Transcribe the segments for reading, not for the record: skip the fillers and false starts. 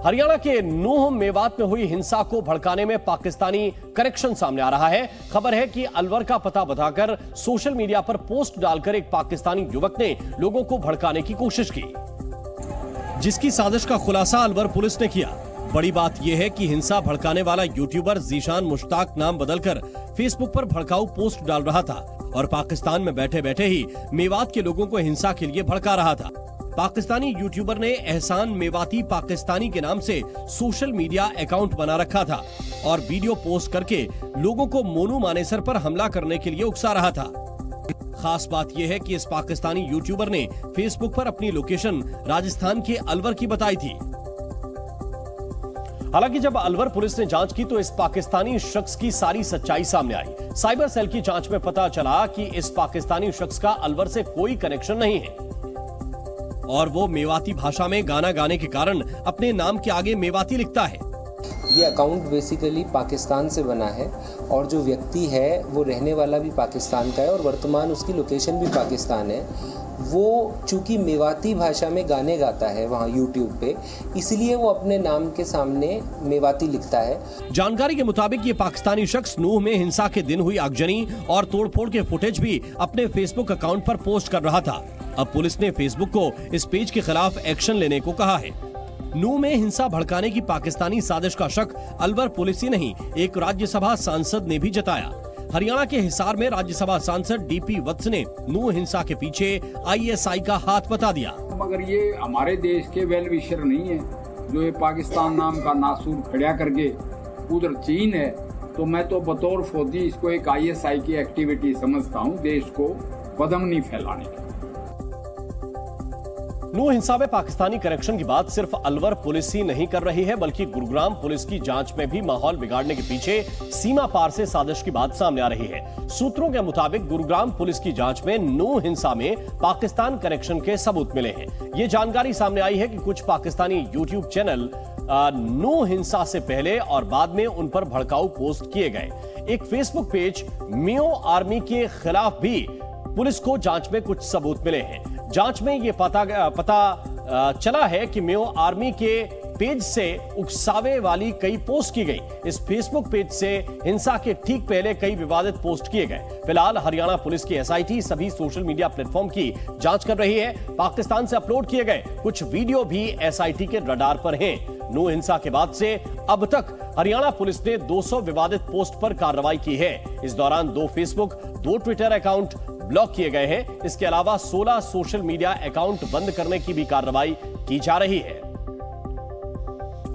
हरियाणा के नूह मेवात में हुई हिंसा को भड़काने में पाकिस्तानी कनेक्शन सामने आ रहा है। खबर है कि अलवर का पता बताकर सोशल मीडिया पर पोस्ट डालकर एक पाकिस्तानी युवक ने लोगों को भड़काने की कोशिश की, जिसकी साजिश का खुलासा अलवर पुलिस ने किया। बड़ी बात यह है कि हिंसा भड़काने वाला यूट्यूबर जीशान मुश्ताक नाम बदलकर फेसबुक पर भड़काऊ पोस्ट डाल रहा था और पाकिस्तान में बैठे बैठे ही मेवात के लोगों को हिंसा के लिए भड़का रहा था। पाकिस्तानी यूट्यूबर ने एहसान मेवाती पाकिस्तानी के नाम से सोशल मीडिया अकाउंट बना रखा था और वीडियो पोस्ट करके लोगों को मोनू मानेसर पर हमला करने के लिए उकसा रहा था। खास बात यह है कि इस पाकिस्तानी यूट्यूबर ने फेसबुक पर अपनी लोकेशन राजस्थान के अलवर की बताई थी। हालांकि जब अलवर पुलिस ने जांच की तो इस पाकिस्तानी शख्स की सारी सच्चाई सामने आई। साइबर सेल की जांच में पता चला कि इस पाकिस्तानी शख्स का अलवर से कोई कनेक्शन नहीं है और वो मेवाती भाषा में गाना गाने के कारण अपने नाम के आगे मेवाती लिखता है। ये अकाउंट बेसिकली पाकिस्तान से बना है और जो व्यक्ति है वो रहने वाला भी पाकिस्तान का है और वर्तमान उसकी लोकेशन भी पाकिस्तान है। वो चूंकि मेवाती भाषा में गाने गाता है वहाँ यूट्यूब पे, इसलिए वो अपने नाम के सामने मेवाती लिखता है। जानकारी के मुताबिक ये पाकिस्तानी शख्स नूह में हिंसा के दिन हुई आगजनी और तोड़फोड़ के फुटेज भी अपने फेसबुक अकाउंट पर पोस्ट कर रहा था। अब पुलिस ने फेसबुक को इस पेज के खिलाफ एक्शन लेने को कहा है। नूह में हिंसा भड़काने की पाकिस्तानी साजिश का शक अलवर पुलिस ही नहीं, एक राज्यसभा सांसद ने भी जताया। हरियाणा के हिसार में राज्यसभा सांसद डीपी वत्स ने नूह हिंसा के पीछे आईएसआई का हाथ बता दिया। मगर ये हमारे देश के वेल विशर नहीं है जो ये पाकिस्तान नाम का नासूर खड़ा करके उधर चीन है, तो मैं तो बतौर फौजी इसको एक आईएसआई की एक्टिविटी समझता हूँ, देश को बदमनी फैलाने की। नूह हिंसा में पाकिस्तानी कनेक्शन की बात सिर्फ अलवर पुलिस ही नहीं कर रही है, बल्कि गुरुग्राम पुलिस की जांच में भी माहौल बिगाड़ने के पीछे सीमा पार से साजिश की बात सामने आ रही है। सूत्रों के मुताबिक गुरुग्राम पुलिस की जांच में नूह हिंसा में पाकिस्तान कनेक्शन के सबूत मिले हैं। ये जानकारी सामने आई है कि कुछ पाकिस्तानी यूट्यूब चैनल नूह हिंसा से पहले और बाद में उन पर भड़काऊ पोस्ट किए गए। एक फेसबुक पेज मियो आर्मी के खिलाफ भी पुलिस को जांच में कुछ सबूत मिले हैं। जांच में ये पता चला है कि मियो आर्मी के पेज से उकसावे वाली कई पोस्ट की गई। इस फेसबुक पेज से हिंसा के ठीक पहले कई विवादित पोस्ट किए गए। फिलहाल हरियाणा पुलिस की एसआईटी सभी सोशल मीडिया प्लेटफॉर्म की जांच कर रही है। पाकिस्तान से अपलोड किए गए कुछ वीडियो भी एसआईटी के रडार पर हैं। नूह हिंसा के बाद से अब तक हरियाणा पुलिस ने 200 विवादित पोस्ट पर कार्रवाई की है। इस दौरान 2 फेसबुक, 2 ट्विटर अकाउंट ब्लॉक किए गए हैं। इसके अलावा 16 सोशल मीडिया अकाउंट बंद करने की भी कार्रवाई की जा रही है।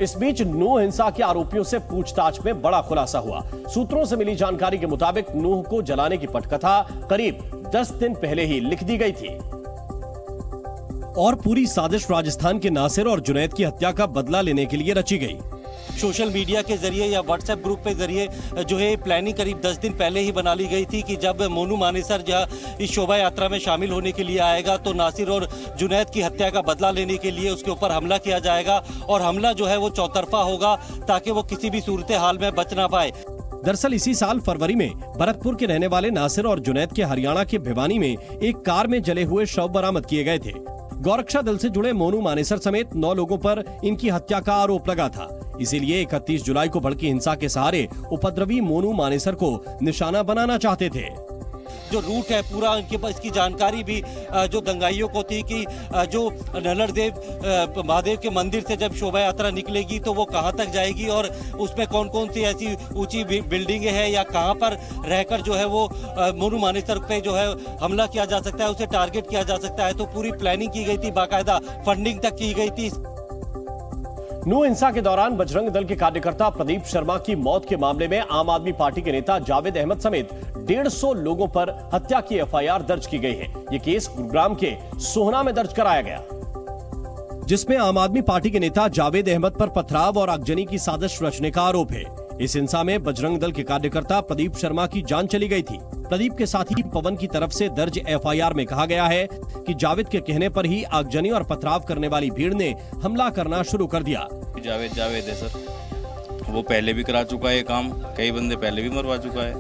इस बीच नूह हिंसा के आरोपियों से पूछताछ में बड़ा खुलासा हुआ। सूत्रों से मिली जानकारी के मुताबिक नूह को जलाने की पटकथा करीब 10 दिन पहले ही लिख दी गई थी और पूरी साजिश राजस्थान के नासिर और जुनैद की हत्या का बदला लेने के लिए रची गई। सोशल मीडिया के जरिए या व्हाट्सएप ग्रुप के जरिए जो है प्लानिंग करीब 10 दिन पहले ही बना ली गई थी कि जब मोनू मानेसर जहाँ इस शोभा यात्रा में शामिल होने के लिए आएगा तो नासिर और जुनैद की हत्या का बदला लेने के लिए उसके ऊपर हमला किया जाएगा और हमला जो है वो चौतरफा होगा ताकि वो किसी भी सूरत हाल में बच ना पाए। दरअसल इसी साल फरवरी में भरतपुर के रहने वाले नासिर और जुनैद के हरियाणा के भिवानी में एक कार में जले हुए शव बरामद किए गए थे। गौरक्षा दल से जुड़े मोनू मानेसर समेत 9 लोगों पर इनकी हत्या का आरोप लगा था। इसीलिए 31 जुलाई को भड़की हिंसा के सहारे उपद्रवी मोनू मानेसर को निशाना बनाना चाहते थे। जो रूट है पूरा इनके पास इसकी जानकारी भी जो दंगाइयों को थी कि जो नलरदेव महादेव के मंदिर से जब शोभा यात्रा निकलेगी तो वो कहाँ तक जाएगी और उसमें कौन कौन सी ऐसी ऊंची बिल्डिंगें हैं या कहाँ पर रहकर जो है वो मोनू मानेसर पे जो है हमला किया जा सकता है, उसे टारगेट किया जा सकता है। तो पूरी प्लानिंग की गई थी, बाकायदा फंडिंग तक की गई थी। नूह हिंसा के दौरान बजरंग दल के कार्यकर्ता प्रदीप शर्मा की मौत के मामले में आम आदमी पार्टी के नेता जावेद अहमद समेत 150 लोगों पर हत्या की एफआईआर दर्ज की गई है। ये केस गुरुग्राम के सोहना में दर्ज कराया गया, जिसमें आम आदमी पार्टी के नेता जावेद अहमद पर पथराव और आगजनी की साजिश रचने का आरोप है। इस हिंसा में बजरंग दल के कार्यकर्ता प्रदीप शर्मा की जान चली गई थी। प्रदीप के साथी पवन की तरफ से दर्ज एफआईआर में कहा गया है कि जावेद के कहने पर ही आगजनी और पथराव करने वाली भीड़ ने हमला करना शुरू कर दिया। जावेद है सर, वो पहले भी करा चुका है काम, कई बंदे पहले भी मरवा चुका है।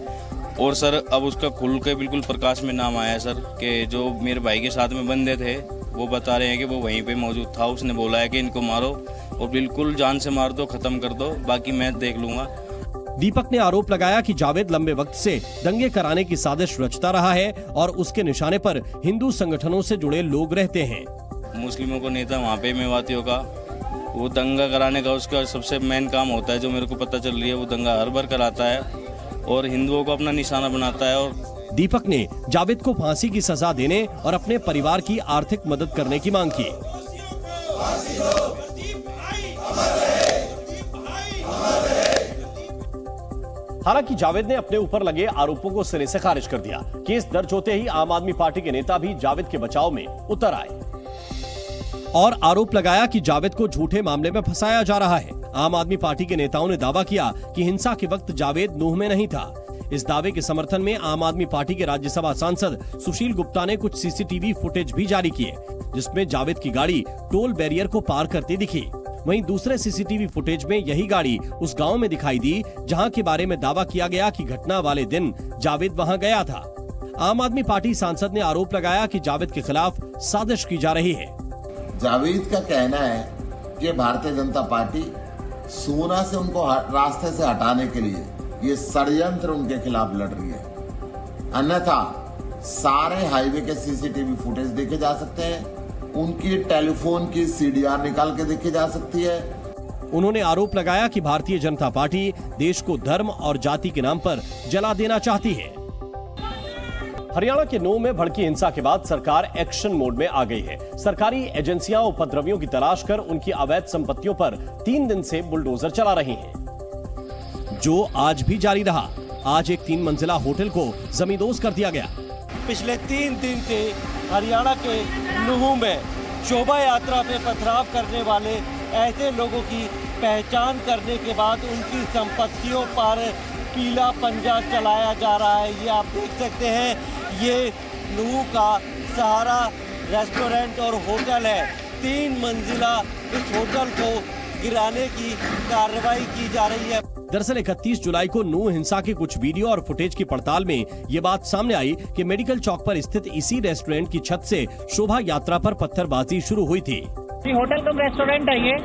और सर अब उसका खुल के बिल्कुल प्रकाश में नाम आया है सर कि जो मेरे भाई के साथ में बंदे थे वो बता रहे हैं कि वो वहीं पे मौजूद था। उसने बोला है कि इनको मारो और बिल्कुल जान से मार दो, खत्म कर दो, बाकी मैं देख लूंगा। दीपक ने आरोप लगाया कि जावेद लंबे वक्त से दंगे कराने की साजिश रचता रहा है और उसके निशाने पर हिंदू संगठनों से जुड़े लोग रहते हैं। मुस्लिमों को नेता वहाँ पे मेवातियों का वो दंगा कराने का उसका सबसे मेन काम होता है, जो मेरे को पता चल रही है। वो दंगा हर बार कराता है और हिंदुओं को अपना निशाना बनाता है। और दीपक ने जावेद को फांसी की सजा देने और अपने परिवार की आर्थिक मदद करने की मांग की। हालांकि जावेद ने अपने ऊपर लगे आरोपों को सिरे से खारिज कर दिया। केस दर्ज होते ही आम आदमी पार्टी के नेता भी जावेद के बचाव में उतर आए और आरोप लगाया कि जावेद को झूठे मामले में फंसाया जा रहा है। आम आदमी पार्टी के नेताओं ने दावा किया कि हिंसा के वक्त जावेद नूह में नहीं था। इस दावे के समर्थन में आम आदमी पार्टी के राज्यसभा सांसद सुशील गुप्ता ने कुछ सीसीटीवी फुटेज भी जारी किए, जिसमें जावेद की गाड़ी टोल बैरियर को पार करती दिखी। वहीं दूसरे सीसीटीवी फुटेज में यही गाड़ी उस गांव में दिखाई दी जहां के बारे में दावा किया गया कि घटना वाले दिन जावेद वहां गया था। आम आदमी पार्टी सांसद ने आरोप लगाया कि जावेद के खिलाफ साजिश की जा रही है। जावेद का कहना है कि भारतीय जनता पार्टी सोना से उनको रास्ते से हटाने के लिए ये षड्यंत्र उनके खिलाफ लड़ रही है। अन्यथा सारे हाईवे के सीसीटीवी फुटेज देखे जा सकते हैं, उनकी टेलीफोन की सीडीआर निकाल के देखी जा सकती है। उन्होंने आरोप लगाया कि भारतीय जनता पार्टी देश को धर्म और जाति के नाम पर जला देना चाहती है। हरियाणा के नूह में भड़की हिंसा के बाद सरकार एक्शन मोड में आ गई है। सरकारी एजेंसियां उपद्रवियों की तलाश कर उनकी अवैध संपत्तियों पर 3 दिन से बुलडोजर चला रही हैं, जो आज भी जारी रहा। आज एक 3 मंजिला होटल को जमींदोज कर दिया गया। पिछले 3 दिन से हरियाणा के नूह में शोभा यात्रा पे पथराव करने वाले ऐसे लोगों की पहचान करने के बाद उनकी संपत्तियों पर पीला पंजा चलाया जा रहा है। ये आप देख सकते हैं, ये नूह का सहारा रेस्टोरेंट और होटल है। 3 मंजिला इस होटल को गिराने की कार्रवाई की जा रही है। दरअसल 31 जुलाई को नूह हिंसा के कुछ वीडियो और फुटेज की पड़ताल में ये बात सामने आई कि मेडिकल चौक पर स्थित इसी रेस्टोरेंट की छत से शोभा यात्रा पर पत्थरबाजी शुरू हुई थी। होटल कम रेस्टोरेंट है ये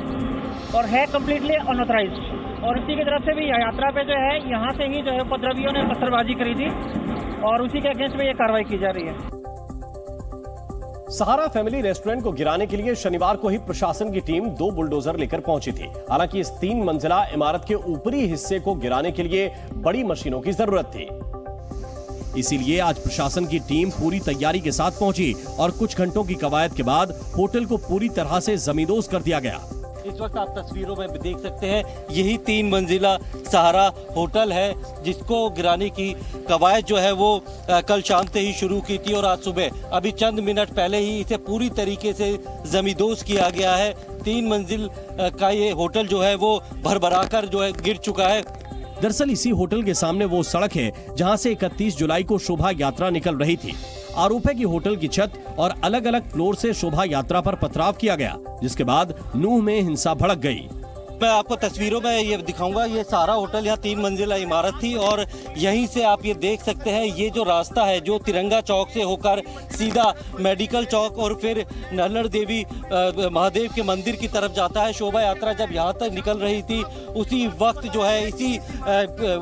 और है कम्प्लीटली अनऑथराइज्ड, और इसी की तरफ से भी यात्रा पे जो है यहाँ से ही जो है उपद्रवियों ने पत्थरबाजी करी थी और उसी के अगेंस्ट में ये कार्रवाई की जा रही है। सहारा फैमिली रेस्टोरेंट को गिराने के लिए शनिवार को ही प्रशासन की टीम 2 बुलडोजर लेकर पहुंची थी। हालांकि इस 3 मंजिला इमारत के ऊपरी हिस्से को गिराने के लिए बड़ी मशीनों की जरूरत थी। इसीलिए आज प्रशासन की टीम पूरी तैयारी के साथ पहुंची और कुछ घंटों की कवायद के बाद होटल को पूरी तरह से जमींदोज कर दिया गया। इस वक्त आप तस्वीरों में देख सकते हैं, यही 3 मंजिला सहारा होटल है जिसको गिराने की कवायद जो है वो कल शाम से ही शुरू की थी और आज सुबह अभी चंद मिनट पहले ही इसे पूरी तरीके से जमींदोज किया गया है। 3 मंजिल का ये होटल जो है वो भरभराकर जो है गिर चुका है। दरअसल इसी होटल के सामने वो सड़क है जहां से 31 जुलाई को शोभा यात्रा निकल रही थी। आरोप है कि होटल की छत और अलग अलग फ्लोर से शोभा यात्रा पर पथराव किया गया, जिसके बाद नूह में हिंसा भड़क गई। मैं आपको तस्वीरों में ये दिखाऊंगा, ये सारा होटल यहाँ 3 मंजिला इमारत थी और यहीं से आप ये देख सकते हैं, ये जो रास्ता है जो तिरंगा चौक से होकर सीधा मेडिकल चौक और फिर नल्लड़ देवी महादेव के मंदिर की तरफ जाता है। शोभा यात्रा जब यहाँ तक निकल रही थी उसी वक्त जो है इसी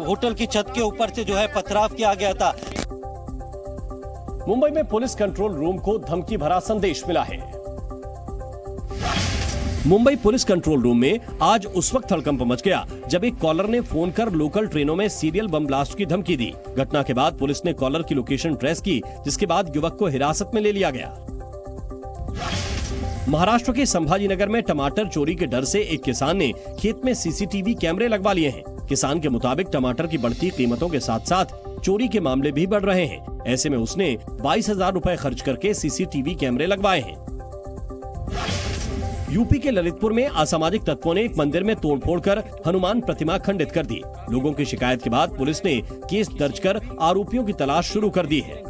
होटल की छत के ऊपर से जो है पथराव किया गया था। मुंबई में पुलिस कंट्रोल रूम को धमकी भरा संदेश मिला है। मुंबई पुलिस कंट्रोल रूम में आज उस वक्त हड़कंप मच गया जब एक कॉलर ने फोन कर लोकल ट्रेनों में सीरियल बम ब्लास्ट की धमकी दी। घटना के बाद पुलिस ने कॉलर की लोकेशन ट्रेस की, जिसके बाद युवक को हिरासत में ले लिया गया। महाराष्ट्र के संभाजीनगर में टमाटर चोरी के डर से एक किसान ने खेत में सीसीटीवी कैमरे लगवा लिए हैं। किसान के मुताबिक टमाटर की बढ़ती कीमतों के साथ साथ चोरी के मामले भी बढ़ रहे हैं। ऐसे में उसने 22,000 रुपए खर्च करके सीसीटीवी कैमरे लगवाए हैं। यूपी के ललितपुर में असामाजिक तत्वों ने एक मंदिर में तोड़फोड़ कर हनुमान प्रतिमा खंडित कर दी। लोगों की शिकायत के बाद पुलिस ने केस दर्ज कर आरोपियों की तलाश शुरू कर दी है।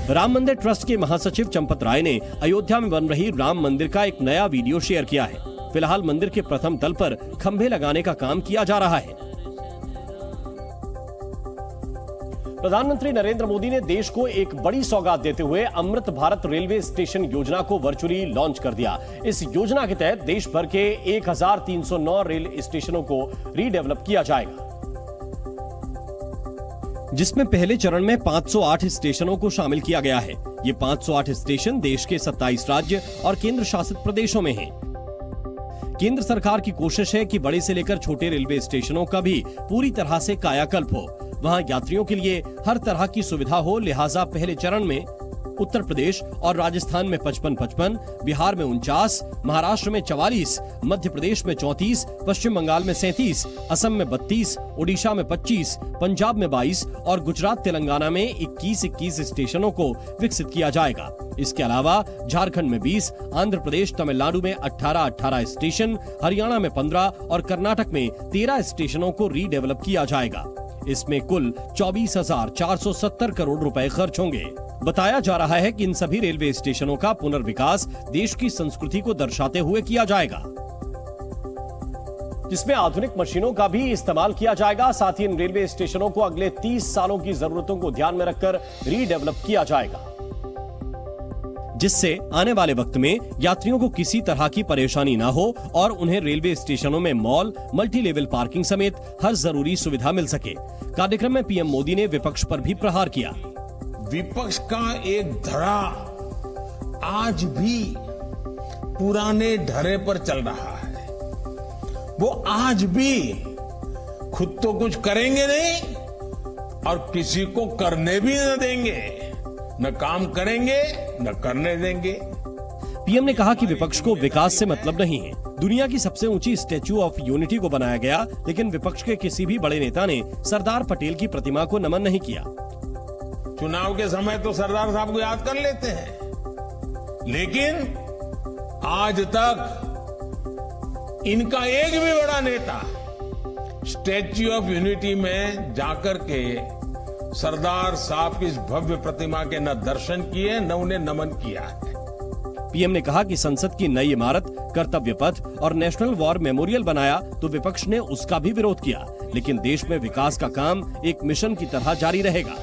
राम मंदिर ट्रस्ट के महासचिव चंपत राय ने अयोध्या में बन रही राम मंदिर का एक नया वीडियो शेयर किया है। फिलहाल मंदिर के प्रथम तल पर खंभे लगाने का काम किया जा रहा है। प्रधानमंत्री नरेंद्र मोदी ने देश को एक बड़ी सौगात देते हुए अमृत भारत रेलवे स्टेशन योजना को वर्चुअली लॉन्च कर दिया। इस योजना के तहत देश भर के 1309 रेल स्टेशनों को रीडेवलप किया जाएगा, जिसमें पहले चरण में 508 स्टेशनों को शामिल किया गया है। ये 508 स्टेशन देश के 27 राज्य और केंद्र शासित प्रदेशों में हैं। केंद्र सरकार की कोशिश है कि बड़े से लेकर छोटे रेलवे स्टेशनों का भी पूरी तरह से कायाकल्प हो, वहां यात्रियों के लिए हर तरह की सुविधा हो। लिहाजा पहले चरण में उत्तर प्रदेश और राजस्थान में 55-55, बिहार में 49, महाराष्ट्र में 44, मध्य प्रदेश में 34, पश्चिम बंगाल में 37, असम में 32, ओडिशा में 25, पंजाब में 22 और गुजरात तेलंगाना में 21 स्टेशनों को विकसित किया जाएगा। इसके अलावा झारखंड में 20, आंध्र प्रदेश तमिलनाडु में 18 स्टेशन, हरियाणा में 15 और कर्नाटक में 13 स्टेशनों को रीडेवलप किया जाएगा। इसमें कुल 24,470 करोड़ रुपए खर्च होंगे। बताया जा रहा है कि इन सभी रेलवे स्टेशनों का पुनर्विकास देश की संस्कृति को दर्शाते हुए किया जाएगा, जिसमें आधुनिक मशीनों का भी इस्तेमाल किया जाएगा। साथ ही इन रेलवे स्टेशनों को अगले 30 सालों की जरूरतों को ध्यान में रखकर रीडेवलप किया जाएगा, जिससे आने वाले वक्त में यात्रियों को किसी तरह की परेशानी ना हो और उन्हें रेलवे स्टेशनों में मॉल, मल्टी लेवल पार्किंग समेत हर जरूरी सुविधा मिल सके। कार्यक्रम में पीएम मोदी ने विपक्ष पर भी प्रहार किया। विपक्ष का एक धड़ा आज भी पुराने ढरे पर चल रहा है। वो आज भी खुद तो कुछ करेंगे नहीं और किसी को करने भी न देंगे, न काम करेंगे न करने देंगे। पीएम ने कहा कि विपक्ष को विकास से मतलब नहीं है। दुनिया की सबसे ऊंची स्टैच्यू ऑफ यूनिटी को बनाया गया, लेकिन विपक्ष के किसी भी बड़े नेता ने सरदार पटेल की प्रतिमा को नमन नहीं किया। चुनाव के समय तो सरदार साहब को याद कर लेते हैं, लेकिन आज तक इनका एक भी बड़ा नेता स्टैच्यू ऑफ यूनिटी में जाकर के सरदार साहब की इस भव्य प्रतिमा के न दर्शन किए न उन्हें नमन किया है। पीएम ने कहा कि संसद की नई इमारत, कर्तव्य पथ और नेशनल वॉर मेमोरियल बनाया तो विपक्ष ने उसका भी विरोध किया, लेकिन देश में विकास का काम एक मिशन की तरह जारी रहेगा।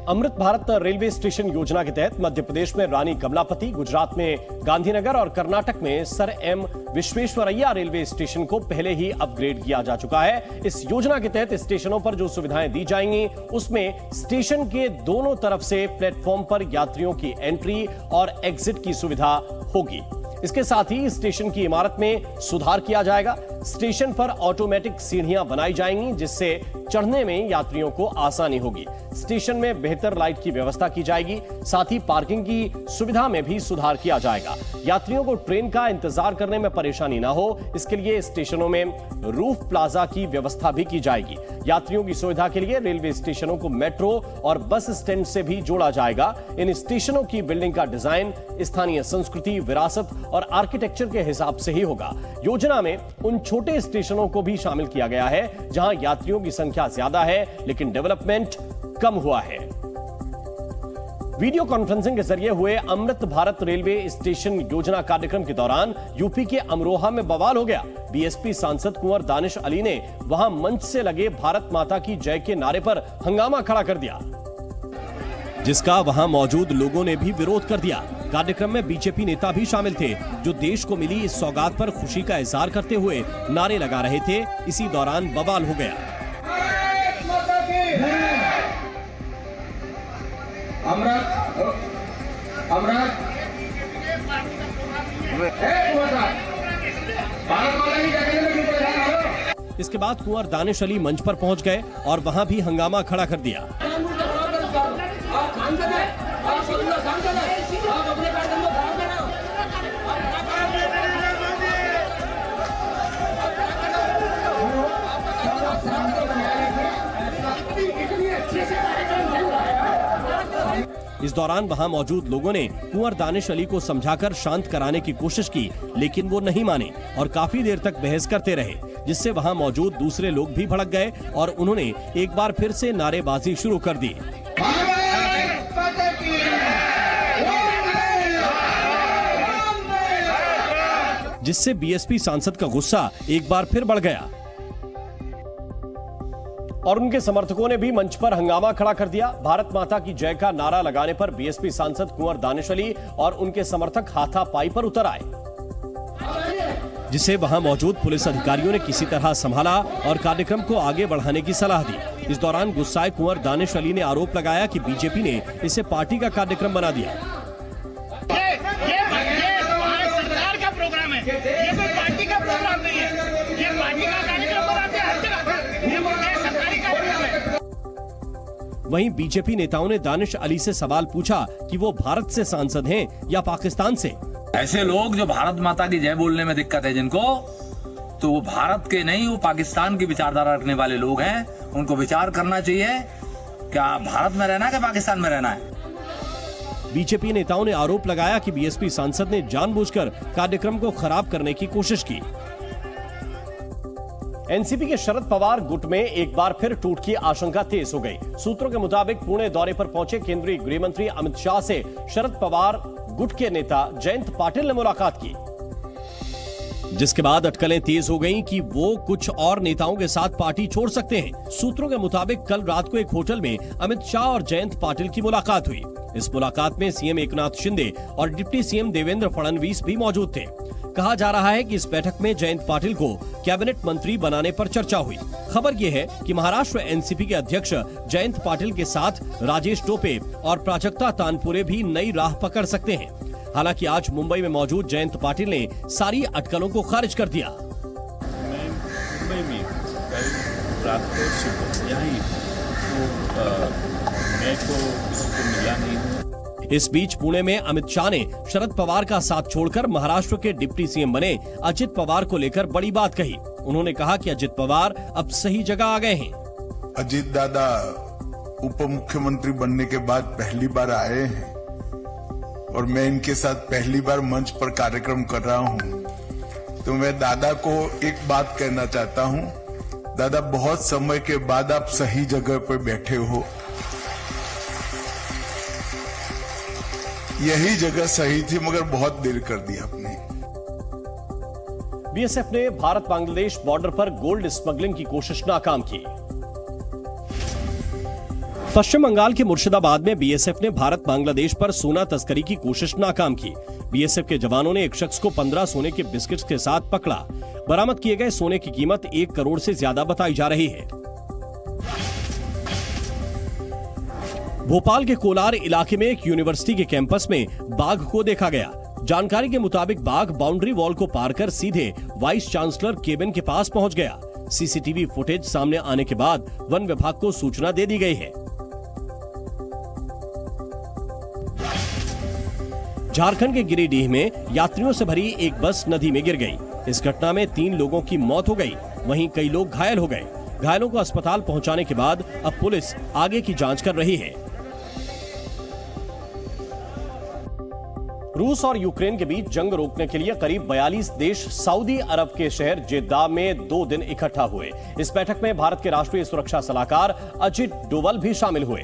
अमृत भारत रेलवे स्टेशन योजना के तहत मध्य प्रदेश में रानी कमलापति, गुजरात में गांधीनगर और कर्नाटक में Sir M Visvesvaraya railway station को पहले ही अपग्रेड किया जा चुका है। इस योजना के तहत स्टेशनों पर जो सुविधाएं दी जाएंगी उसमें स्टेशन के दोनों तरफ से प्लेटफॉर्म पर यात्रियों की एंट्री और एग्जिट की सुविधा होगी। इसके साथ ही स्टेशन की इमारत में सुधार किया जाएगा। स्टेशन पर ऑटोमेटिक सीढ़ियां बनाई जाएंगी, जिससे चढ़ने में यात्रियों को आसानी होगी। स्टेशन में बेहतर लाइट की व्यवस्था की जाएगी। साथ ही पार्किंग की सुविधा में भी सुधार किया जाएगा। यात्रियों को ट्रेन का इंतजार करने में परेशानी ना हो, इसके लिए स्टेशनों में रूफ प्लाजा की व्यवस्था भी की जाएगी। यात्रियों की सुविधा के लिए रेलवे स्टेशनों को मेट्रो और बस स्टैंड से भी जोड़ा जाएगा। इन स्टेशनों की बिल्डिंग का डिजाइन स्थानीय संस्कृति, विरासत और आर्किटेक्चर के हिसाब से ही होगा। योजना में उन छोटे स्टेशनों को भी शामिल किया गया है जहां यात्रियों की संख्या ज्यादा है लेकिन डेवलपमेंट कम हुआ है। वीडियो कॉन्फ्रेंसिंग के जरिए हुए अमृत भारत रेलवे स्टेशन योजना कार्यक्रम के दौरान यूपी के अमरोहा में बवाल हो गया। बीएसपी सांसद कुंवर दानिश अली ने वहां मंच से लगे भारत माता की जय के नारे पर हंगामा खड़ा कर दिया, जिसका वहां मौजूद लोगों ने भी विरोध कर दिया। कार्यक्रम में बीजेपी नेता भी शामिल थे, जो देश को मिली इस सौगात पर खुशी का इजहार करते हुए नारे लगा रहे थे। इसी दौरान बवाल हो गया। इसके बाद कुंवर दानिश अली मंच पर पहुंच गए और वहां भी हंगामा खड़ा कर दिया। इस दौरान वहां मौजूद लोगों ने कुंवर दानिश अली को समझाकर शांत कराने की कोशिश की, लेकिन वो नहीं माने और काफी देर तक बहस करते रहे, जिससे वहां मौजूद दूसरे लोग भी भड़क गए और उन्होंने एक बार फिर से नारेबाजी शुरू कर दी, जिससे बीएसपी सांसद का गुस्सा एक बार फिर बढ़ गया। और उनके समर्थकों ने भी मंच पर हंगामा खड़ा कर दिया। भारत माता की जय का नारा लगाने पर बीएसपी सांसद कुंवर दानिश अली और उनके समर्थक हाथापाई पर उतर आए, जिसे वहां मौजूद पुलिस अधिकारियों ने किसी तरह संभाला और कार्यक्रम को आगे बढ़ाने की सलाह दी। इस दौरान गुस्साए कुंवर दानिश अली ने आरोप लगाया कि बीजेपी ने इसे पार्टी का कार्यक्रम बना दिया। ये सरकार का प्रोग्राम है, ये कोई पार्टी का प्रोग्राम नहीं है। ये पार्टी का कार्यक्रम बनाते हैं हर जगह, ये सरकारी कार्यक्रम है। वहीं बीजेपी नेताओं ने दानिश अली से सवाल पूछा कि वो भारत से सांसद हैं या पाकिस्तान से। ऐसे लोग जो भारत माता की जय बोलने में दिक्कत है जिनको, तो वो भारत के नहीं, वो पाकिस्तान की विचारधारा रखने वाले लोग हैं। उनको विचार करना चाहिए, क्या भारत में रहना है कि पाकिस्तान में रहना है। बीजेपी नेताओं ने आरोप लगाया कि बीएसपी सांसद ने जानबूझकर कार्यक्रम को खराब करने की कोशिश की। एनसीपी के शरद पवार गुट में एक बार फिर टूट की आशंका तेज हो गई। सूत्रों के मुताबिक पुणे दौरे पर पहुंचे केंद्रीय गृह मंत्री अमित शाह से शरद पवार गुट के नेता जयंत पाटिल ने मुलाकात की, जिसके बाद अटकलें तेज हो गईं कि वो कुछ और नेताओं के साथ पार्टी छोड़ सकते हैं। सूत्रों के मुताबिक कल रात को एक होटल में अमित शाह और जयंत पाटिल की मुलाकात हुई। इस मुलाकात में सीएम एकनाथ शिंदे और डिप्टी सीएम देवेंद्र फडणवीस भी मौजूद थे। कहा जा रहा है कि इस बैठक में जयंत पाटिल को कैबिनेट मंत्री बनाने पर चर्चा हुई। खबर यह है कि महाराष्ट्र एनसीपी के अध्यक्ष जयंत पाटिल के साथ राजेश टोपे और प्राजक्ता तानपुरे भी नई राह पकड़ सकते हैं। हालांकि आज मुंबई में मौजूद जयंत पाटिल ने सारी अटकलों को खारिज कर दिया। मैं मुंबई में कल रात को यहीं मैं तो किसी को मिला नहीं। इस बीच पुणे में अमित शाह ने शरद पवार का साथ छोड़कर महाराष्ट्र के डिप्टी सीएम बने अजित पवार को लेकर बड़ी बात कही। उन्होंने कहा कि अजित पवार अब सही जगह आ गए हैं। अजित दादा उप मुख्यमंत्री बनने के बाद पहली बार आए हैं और मैं इनके साथ पहली बार मंच पर कार्यक्रम कर रहा हूं, तो मैं दादा को एक बात कहना चाहता हूं। दादा, बहुत समय के बाद आप सही जगह पर बैठे हो। यही जगह सही थी, मगर बहुत देर कर दी आपने। बीएसएफ ने भारत बांग्लादेश बॉर्डर पर गोल्ड स्मगलिंग की कोशिश नाकाम की। पश्चिम बंगाल के मुर्शिदाबाद में बीएसएफ ने भारत बांग्लादेश पर सोना तस्करी की कोशिश नाकाम की। बीएसएफ के जवानों ने एक शख्स को 15 सोने के बिस्किट्स के साथ पकड़ा। बरामद किए गए सोने की कीमत 1 करोड़ से ज्यादा बताई जा रही है। भोपाल के कोलार इलाके में एक यूनिवर्सिटी के कैंपस में बाघ को देखा गया। जानकारी के मुताबिक बाघ बाउंड्री वॉल को पार कर सीधे वाइस चांसलर केबिन के पास पहुंच गया। सीसीटीवी फुटेज सामने आने के बाद वन विभाग को सूचना दे दी गई है। झारखंड के गिरिडीह में यात्रियों से भरी एक बस नदी में गिर गई। इस घटना में 3 लोगों की मौत हो गई, वहीं कई लोग घायल हो गए। घायलों को अस्पताल पहुंचाने के बाद अब पुलिस आगे की जांच कर रही है। रूस और यूक्रेन के बीच जंग रोकने के लिए करीब 42 देश सऊदी अरब के शहर जेद्दा में 2 दिन इकट्ठा हुए। इस बैठक में भारत के राष्ट्रीय सुरक्षा सलाहकार अजित डोवल भी शामिल हुए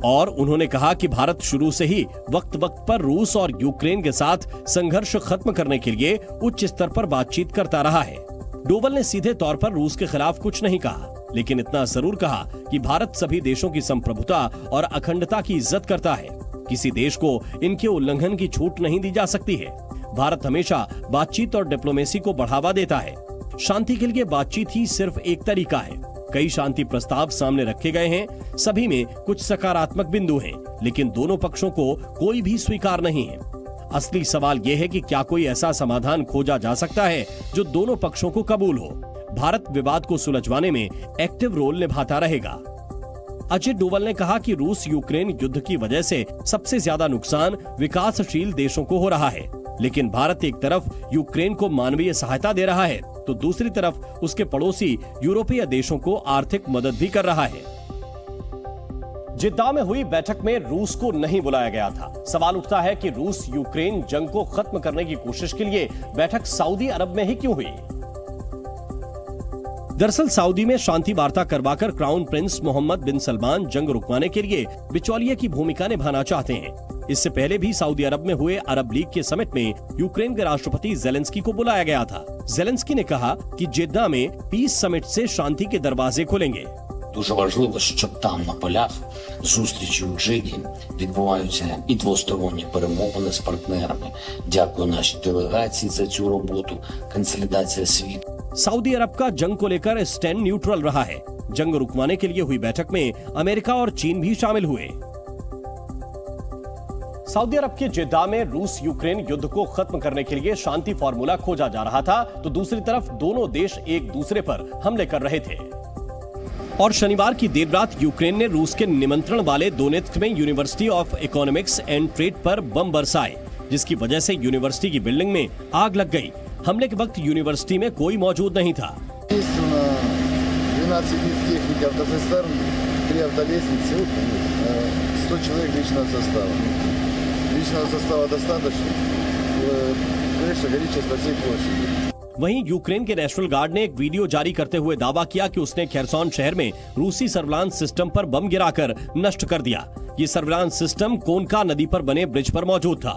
और उन्होंने कहा कि भारत शुरू से ही वक्त वक्त पर रूस और यूक्रेन के साथ संघर्ष खत्म करने के लिए उच्च स्तर पर बातचीत करता रहा है। डोवल ने सीधे तौर पर रूस के खिलाफ कुछ नहीं कहा, लेकिन इतना जरूर कहा कि भारत सभी देशों की संप्रभुता और अखंडता की इज्जत करता है। किसी देश को इनके उल्लंघन की छूट नहीं दी जा सकती है। भारत हमेशा बातचीत और डिप्लोमेसी को बढ़ावा देता है। शांति के लिए बातचीत ही सिर्फ एक तरीका है। कई शांति प्रस्ताव सामने रखे गए हैं, सभी में कुछ सकारात्मक बिंदु हैं, लेकिन दोनों पक्षों को कोई भी स्वीकार नहीं है। असली सवाल यह है कि क्या कोई ऐसा समाधान खोजा जा सकता है जो दोनों पक्षों को कबूल हो। भारत विवाद को सुलझवाने में एक्टिव रोल निभाता रहेगा। अजित डोवल ने कहा कि रूस यूक्रेन युद्ध की वजह से सबसे ज्यादा नुकसान विकासशील देशों को हो रहा है, लेकिन भारत एक तरफ यूक्रेन को मानवीय सहायता दे रहा है तो दूसरी तरफ उसके पड़ोसी यूरोपीय देशों को आर्थिक मदद भी कर रहा है। जिद्दा में हुई बैठक में रूस को नहीं बुलाया गया था। सवाल उठता है कि रूस यूक्रेन जंग को खत्म करने की कोशिश के लिए बैठक सऊदी अरब में ही क्यों हुई? दरअसल सऊदी में शांति वार्ता करवाकर क्राउन प्रिंस मोहम्मद बिन सलमान जंग रुकवाने के लिए बिचौलिए की भूमिका निभाना चाहते हैं। इससे पहले भी सऊदी अरब में हुए अरब लीग के समिट में यूक्रेन के राष्ट्रपति जेलेंस्की को बुलाया गया था। जेलेंस्की ने कहा कि जेद्दा में पीस समिट से शांति के दरवाजे खुलेंगे। Дуже важливо, щоб там на полях зустрічі у Джиді відбуваються і двосторонні перемовини з партнерами. Дякую нашій делегації за цю роботу. Консолідація світу. सऊदी अरब का जंग को लेकर स्टैंड न्यूट्रल रहा है। जंग रुकवाने के लिए हुई बैठक में अमेरिका और चीन भी शामिल हुए। सऊदी अरब के जेद्दा में रूस यूक्रेन युद्ध को खत्म करने के लिए शांति फॉर्मूला खोजा जा रहा था, तो दूसरी तरफ दोनों देश एक दूसरे पर हमले कर रहे थे। और शनिवार की देर रात यूक्रेन ने रूस के निमंत्रण वाले दोनेत्स्क में university of economics and trade पर बम बरसाए, जिसकी वजह से यूनिवर्सिटी की बिल्डिंग में आग लग गई। हमले के वक्त यूनिवर्सिटी में कोई मौजूद नहीं था। 12 единиц техники автоцистерн, 3 автолестницы, 100 человек личного состава. Личного состава достаточно. Конечно, горит сейчас по всей площади। वहीं यूक्रेन के नेशनल गार्ड ने एक वीडियो जारी करते हुए दावा किया कि उसने खेरसॉन शहर में रूसी सर्विलांस सिस्टम पर बम गिराकर नष्ट कर दिया। ये सर्विलांस सिस्टम कोनका नदी पर बने ब्रिज पर मौजूद था।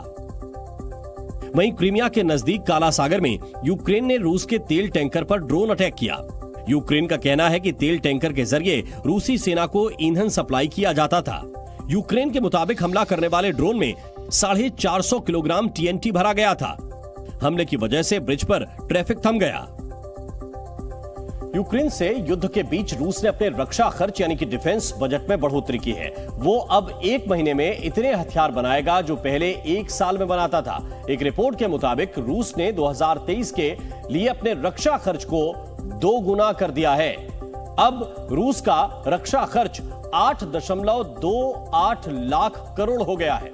वहीं क्रीमिया के नजदीक काला सागर में यूक्रेन ने रूस के तेल टैंकर पर ड्रोन अटैक किया। यूक्रेन का कहना है कि तेल टैंकर के जरिए रूसी सेना को ईंधन सप्लाई किया जाता था। यूक्रेन के मुताबिक हमला करने वाले ड्रोन में 450 किलोग्राम TNT भरा गया था। हमले की वजह से ब्रिज पर ट्रैफिक थम गया। यूक्रेन से युद्ध के बीच रूस ने अपने रक्षा खर्च यानी कि डिफेंस बजट में बढ़ोतरी की है। वो अब 1 महीने में इतने हथियार बनाएगा जो पहले 1 साल में बनाता था। एक रिपोर्ट के मुताबिक रूस ने 2023 के लिए अपने रक्षा खर्च को 2 गुना कर दिया है। अब रूस का रक्षा खर्च 8.28 लाख करोड़ हो गया है।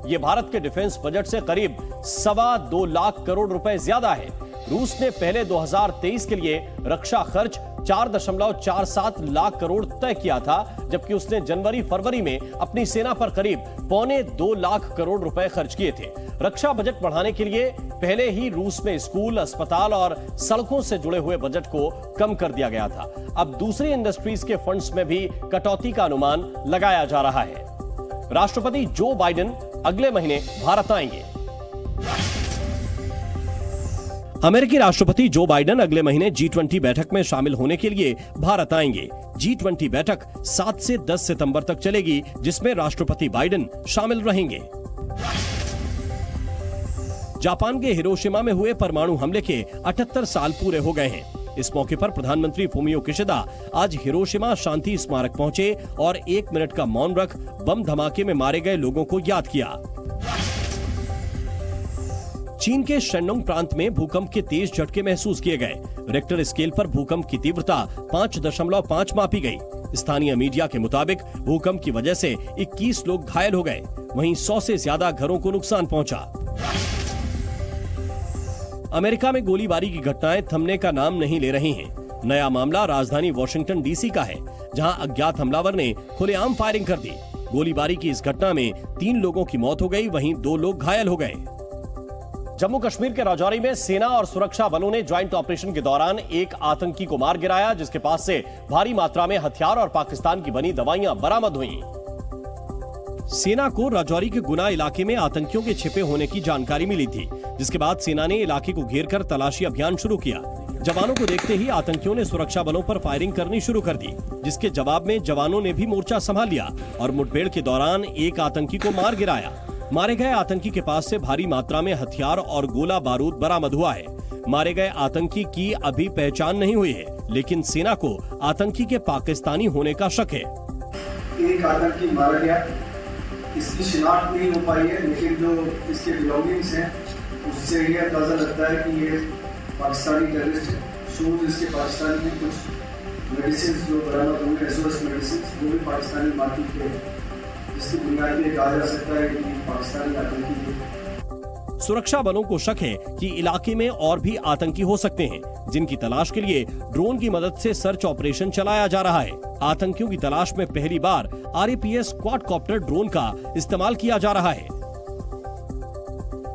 यह भारत के डिफेंस बजट से करीब 2.25 लाख करोड़ रुपए ज्यादा है। रूस ने पहले 2023 के लिए रक्षा खर्च 4.47 लाख करोड़ तय किया था, जबकि उसने जनवरी-फरवरी में अपनी सेना पर करीब 1.25 लाख करोड़ रुपए खर्च किए थे। रक्षा बजट बढ़ाने के लिए पहले ही रूस में स्कूल, अस्पताल और सड़कों से जुड़े हुए बजट को कम कर दिया गया था। अब दूसरी इंडस्ट्रीज के फंड्स में भी कटौती का अनुमान लगाया जा रहा है। राष्ट्रपति जो बाइडेन अगले महीने भारत आएंगे। अमेरिकी राष्ट्रपति जो बाइडेन अगले महीने G20 बैठक में शामिल होने के लिए भारत आएंगे। G20 बैठक 7 से 10 सितंबर तक चलेगी, जिसमें राष्ट्रपति बाइडेन शामिल रहेंगे। जापान के हिरोशिमा में हुए परमाणु हमले के 78 साल पूरे हो गए हैं। इस मौके पर प्रधानमंत्री फुमियो किशिदा आज हिरोशिमा शांति स्मारक पहुंचे और 1 मिनट का मौन रख बम धमाके में मारे गए लोगों को याद किया। चीन के शेनडोंग प्रांत में भूकंप के तेज झटके महसूस किए गए। रिक्टर स्केल पर भूकंप की तीव्रता 5.5 मापी गई। स्थानीय मीडिया के मुताबिक भूकंप की वजह से 21 लोग घायल हो गए, वहीं 100 से ज्यादा घरों को नुकसान पहुंचा। अमेरिका में गोलीबारी की घटनाएं थमने का नाम नहीं ले रही हैं। नया मामला राजधानी वॉशिंगटन DC का है, जहां अज्ञात हमलावर ने खुलेआम फायरिंग कर दी। गोलीबारी की इस घटना में 3 लोगों की मौत हो गई, वहीं 2 लोग घायल हो गए। जम्मू कश्मीर के राजौरी में सेना और सुरक्षा बलों ने ज्वाइंट ऑपरेशन के दौरान एक आतंकी को मार गिराया, जिसके पास से भारी मात्रा में हथियार और पाकिस्तान की बनी दवाइयां बरामद हुई। सेना को राजौरी के गुना इलाके में आतंकियों के छिपे होने की जानकारी मिली थी, जिसके बाद सेना ने इलाके को घेरकर तलाशी अभियान शुरू किया। जवानों को देखते ही आतंकियों ने सुरक्षा बलों पर फायरिंग करनी शुरू कर दी, जिसके जवाब में जवानों ने भी मोर्चा संभाल लिया और मुठभेड़ के दौरान एक आतंकी को मार गिराया। मारे गए आतंकी के पास से भारी मात्रा में हथियार और गोला बारूद बरामद हुआ है। मारे गए आतंकी की अभी पहचान नहीं हुई है, लेकिन सेना को आतंकी के पाकिस्तानी होने का शक है। एक आतंकी मारा गया, इसकी शिनाख्त नहीं हो पाई है, लेकिन जो इसके बिलोंगिंग्स हैं उससे ये अंदाजा लगता है कि ये पाकिस्तानी टेररिस्ट है। शूज इसके पाकिस्तानी में, कुछ मेडिसिन जो बरामद हुए SOS मेडिसिन वो भी पाकिस्तानी मार्केट के हैं, जिसकी बुनियाद पे कहा जा सकता है कि पाकिस्तानी आतंकी है। सुरक्षा बलों को शक है कि इलाके में और भी आतंकी हो सकते हैं, जिनकी तलाश के लिए ड्रोन की मदद से सर्च ऑपरेशन चलाया जा रहा है। आतंकियों की तलाश में पहली बार RAPS क्वाडकॉप्टर ड्रोन का इस्तेमाल किया जा रहा है।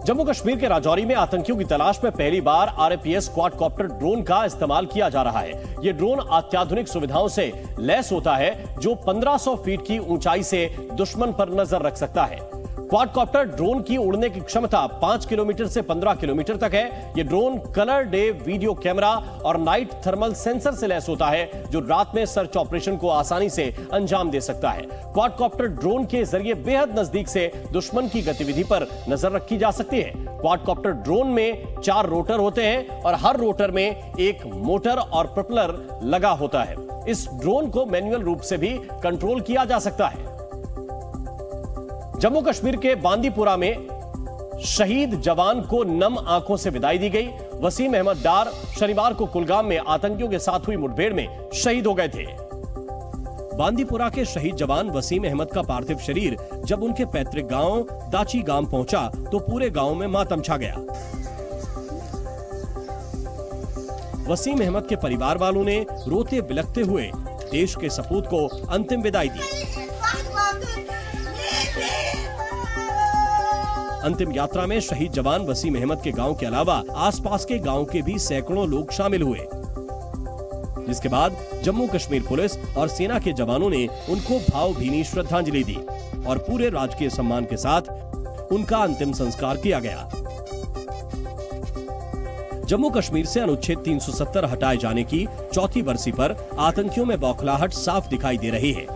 जम्मू कश्मीर के राजौरी में आतंकियों की तलाश में पहली बार RAPS क्वाडकॉप्टर ड्रोन का इस्तेमाल किया जा रहा है। ये ड्रोन अत्याधुनिक सुविधाओं से लैस होता है, जो 1500 फीट की ऊंचाई से दुश्मन पर नजर रख सकता है। क्वाडकॉप्टर ड्रोन की उड़ने की क्षमता 5 किलोमीटर से 15 किलोमीटर तक है। यह drone colour day video camera और नाइट थर्मल सेंसर से लैस होता है, जो रात में सर्च ऑपरेशन को आसानी से अंजाम दे सकता है। क्वाडकॉप्टर ड्रोन के जरिए बेहद नजदीक से दुश्मन की गतिविधि पर नजर रखी जा सकती है। क्वाडकॉप्टर ड्रोन में 4 रोटर होते हैं और हर रोटर में एक मोटर और प्रोपेलर लगा होता है। इस ड्रोन को मैन्युअल रूप से भी कंट्रोल किया जा सकता है। जम्मू कश्मीर के बांदीपुरा में शहीद जवान को नम आंखों से विदाई दी गई। वसीम अहमद डार शनिवार को कुलगाम में आतंकियों के साथ हुई मुठभेड़ में शहीद हो गए थे। बांदीपुरा के शहीद जवान वसीम अहमद का पार्थिव शरीर जब उनके पैतृक गांव दाची गांव पहुंचा तो पूरे गांव में मातम छा गया। वसीम अहमद के परिवार वालों ने रोते बिलखते हुए देश के सपूत को अंतिम विदाई दी। अंतिम यात्रा में शहीद जवान वसीम अहमद के गांव के अलावा आसपास के गांव के भी सैकड़ों लोग शामिल हुए, जिसके बाद जम्मू कश्मीर पुलिस और सेना के जवानों ने उनको भावभीनी श्रद्धांजलि दी और पूरे राजकीय सम्मान के साथ उनका अंतिम संस्कार किया गया। जम्मू कश्मीर से अनुच्छेद 370 हटाए जाने की चौथी बरसी पर आतंकियों में बौखलाहट साफ दिखाई दे रही है,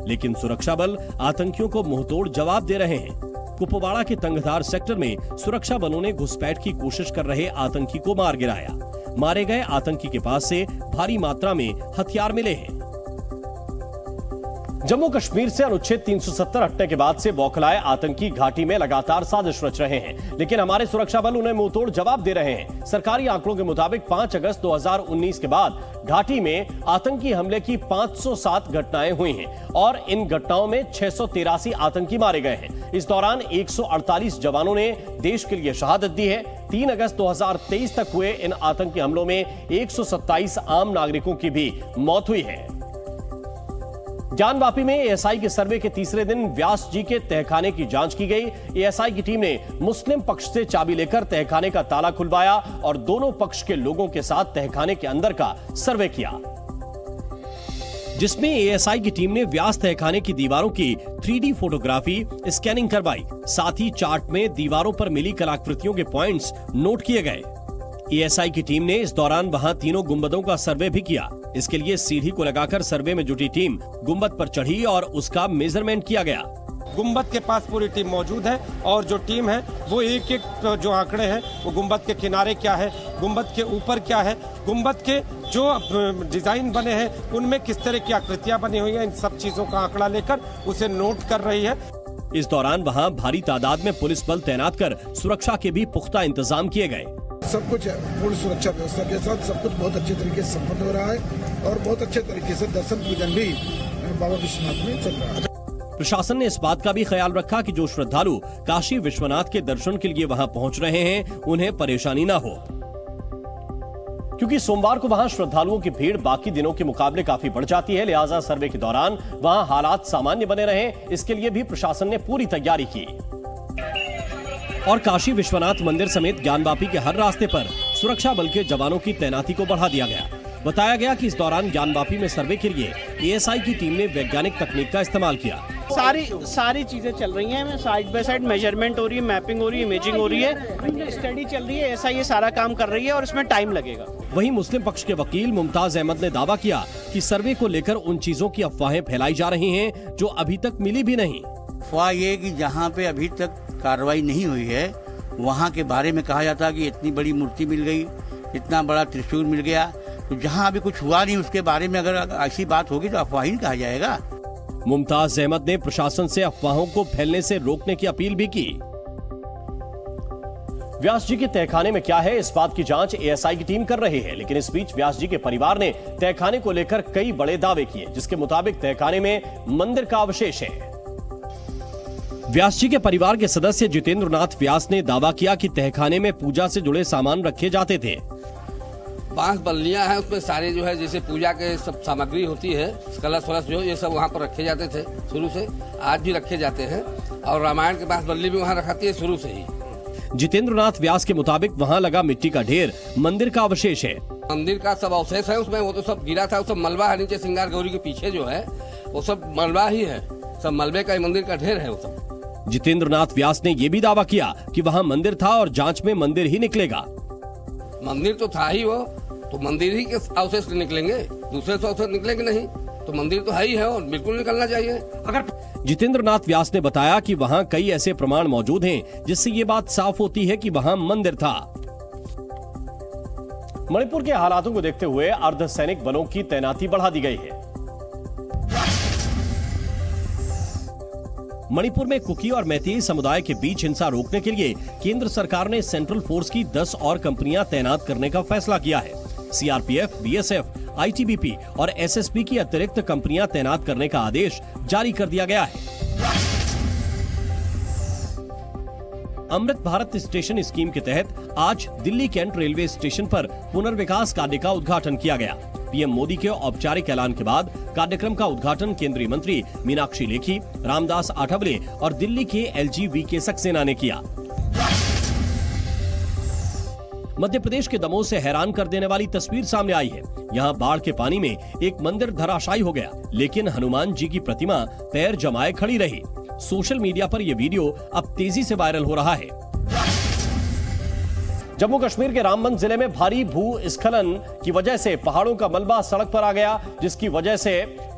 लेकिन सुरक्षा बल आतंकियों को मुंहतोड़ जवाब दे रहे हैं। कुपवाड़ा के तंगधार सेक्टर में सुरक्षा बलों ने घुसपैठ की कोशिश कर रहे आतंकी को मार गिराया। मारे गए आतंकी के पास से भारी मात्रा में हथियार मिले हैं। जम्मू कश्मीर से अनुच्छेद 370 हटने के बाद से बौखलाए आतंकी घाटी में लगातार साजिश रच रहे हैं, लेकिन हमारे सुरक्षा बल उन्हें मुंहतोड़ जवाब दे रहे हैं। सरकारी आंकड़ों के मुताबिक 5 अगस्त 2019 के बाद घाटी में आतंकी हमले की 507 घटनाएं हुई हैं और इन घटनाओं में 683 आतंकी मारे गए हैं। इस दौरान 148 जवानों ने देश के लिए शहादत दी है। 3 अगस्त 2023 तक हुए इन आतंकी हमलों में 127 आम नागरिकों की भी मौत हुई है। ज्ञानवापी में एएसआई के सर्वे के तीसरे दिन व्यास जी के तहखाने की जांच की गई। एएसआई की टीम ने मुस्लिम पक्ष से चाबी लेकर तहखाने का ताला खुलवाया और दोनों पक्ष के लोगों के साथ तहखाने के अंदर का सर्वे किया, जिसमें एएसआई की टीम ने व्यास तहखाने की दीवारों की 3D फोटोग्राफी स्कैनिंग करवाई। साथ ही चार्ट में दीवारों पर मिली कलाकृतियों के पॉइंट्स नोट किए गए। एएसआई की टीम ने इस दौरान वहां तीनों गुंबदों का सर्वे भी किया। इसके लिए सीढ़ी को लगाकर सर्वे में जुटी टीम गुंबद पर चढ़ी और उसका मेजरमेंट किया गया। गुंबद के पास पूरी टीम मौजूद है और जो टीम है वो एक एक जो आंकड़े हैं वो गुंबद के किनारे क्या है, गुंबद के ऊपर क्या है, गुंबद के जो डिजाइन बने हैं उनमें किस तरह की आकृतियां बनी हुई हैं, इन सब चीजों का आंकड़ा लेकर उसे नोट कर रही है। इस दौरान वहां भारी तादाद में पुलिस बल तैनात कर सुरक्षा के भी पुख्ता इंतजाम किए गए। सब कुछ पूर्ण सुरक्षा व्यवस्था के साथ सब कुछ बहुत अच्छे तरीके से संपन्न हो रहा है और बहुत अच्छे तरीके से दर्शन पूजन भी बाबा विश्वनाथ में चल रहा है। प्रशासन ने इस बात का भी ख्याल रखा कि जो श्रद्धालु काशी विश्वनाथ के दर्शन के लिए वहां पहुंच रहे हैं उन्हें परेशानी न हो, क्योंकि सोमवार को वहां श्रद्धालुओं की भीड़ बाकी दिनों के मुकाबले काफी बढ़ जाती है। लिहाजा सर्वे के दौरान वहां हालात सामान्य बने रहे, इसके लिए भी प्रशासन ने पूरी तैयारी की। और काशी विश्वनाथ मंदिर समेत ज्ञानवापी के हर रास्ते पर सुरक्षा बल के जवानों की तैनाती को बढ़ा दिया गया। बताया गया कि इस दौरान ज्ञानवापी में सर्वे के लिए एएसआई की टीम ने वैज्ञानिक तकनीक का इस्तेमाल किया। सारी चीजें चल रही हैं, साइड बाय साइड मेजरमेंट हो रही है, मैपिंग हो रही है, इमेजिंग हो रही है, स्टडी चल रही है। एएसआई ये सारा काम कर रही है और इसमें टाइम लगेगा। वहीं मुस्लिम पक्ष के वकील मुमताज अहमद ने दावा किया कि सर्वे को लेकर उन चीजों की अफवाहें फैलाई जा रही हैं जो अभी तक मिली भी नहीं। अफवाह ये कि जहाँ पे अभी तक कार्रवाई नहीं हुई है वहाँ के बारे में कहा जाता है कि इतनी बड़ी मूर्ति मिल गई, इतना बड़ा त्रिशूल मिल गया, तो जहाँ अभी कुछ हुआ नहीं उसके बारे में अगर ऐसी बात होगी तो अफवाह ही कहा जाएगा। मुमताज अहमद ने प्रशासन से अफवाहों को फैलने से रोकने की अपील भी की। व्यास जी के तहखाने में क्या है, इस बात की जांच एएसआई की टीम कर रही है, लेकिन इस बीच व्यास जी के परिवार ने तहखाने को लेकर कई बड़े दावे किए, जिसके मुताबिक तहखाने में मंदिर का अवशेष है। व्यास जी के परिवार के सदस्य जितेंद्र नाथ व्यास ने दावा किया कि तहखाने में पूजा से जुड़े सामान रखे जाते थे। बांस बल्लियां हैं, उसमें सारे जो है जैसे पूजा के सब सामग्री होती है, कलश वलश जो ये सब वहाँ पर रखे जाते थे शुरू से, आज भी रखे जाते हैं और रामायण के बांस बल्ली भी वहाँ रखाती है शुरू से ही। जितेंद्र नाथ व्यास के मुताबिक वहाँ लगा मिट्टी का ढेर मंदिर का अवशेष है। मंदिर का सब अवशेष है, उसमें वो तो सब गिरा था, वो सब मलबा है। नीचे श्रृंगार गौरी के पीछे जो है वो सब मलबा ही है, सब मलबे का मंदिर का ढेर है वो सब। जितेंद्र नाथ व्यास ने यह भी दावा किया कि वहां मंदिर था और जांच में मंदिर ही निकलेगा। मंदिर तो था ही वो, तो मंदिर ही के अवशेष निकलेंगे, दूसरे से अवशेष निकलेंगे नहीं, तो मंदिर तो है ही है और बिल्कुल निकलना चाहिए। अगर जितेंद्र नाथ व्यास ने बताया कि वहां कई ऐसे प्रमाण मौजूद हैं जिससे ये बात साफ होती है कि वहां मंदिर था। मणिपुर के हालातों को देखते हुए अर्धसैनिक बलों की तैनाती बढ़ा दी गई है। मणिपुर में कुकी और मैतेई समुदाय के बीच हिंसा रोकने के लिए केंद्र सरकार ने सेंट्रल फोर्स की 10 और कंपनियां तैनात करने का फैसला किया है। सीआरपीएफ, बीएसएफ, आईटीबीपी और एसएसबी की अतिरिक्त कंपनियां तैनात करने का आदेश जारी कर दिया गया है। अमृत भारत स्टेशन स्कीम के तहत आज दिल्ली कैंट रेलवे स्टेशन पर पुनर्विकास कार्य का उद्घाटन किया गया। पीएम मोदी के औपचारिक ऐलान के बाद कार्यक्रम का उद्घाटन केंद्रीय मंत्री मीनाक्षी लेखी, रामदास आठवले और दिल्ली के एलजी वीके सक्सेना ने किया। मध्य प्रदेश के दमोह से हैरान कर देने वाली तस्वीर सामने आई है। यहाँ बाढ़ के पानी में एक मंदिर धराशायी हो गया, लेकिन हनुमान जी की प्रतिमा पैर जमाए खड़ी रही। सोशल मीडिया पर यह वीडियो अब तेजी से वायरल हो रहा है। जम्मू कश्मीर के रामबन जिले में भारी भूस्खलन की वजह से पहाड़ों का मलबा सड़क पर आ गया, जिसकी वजह से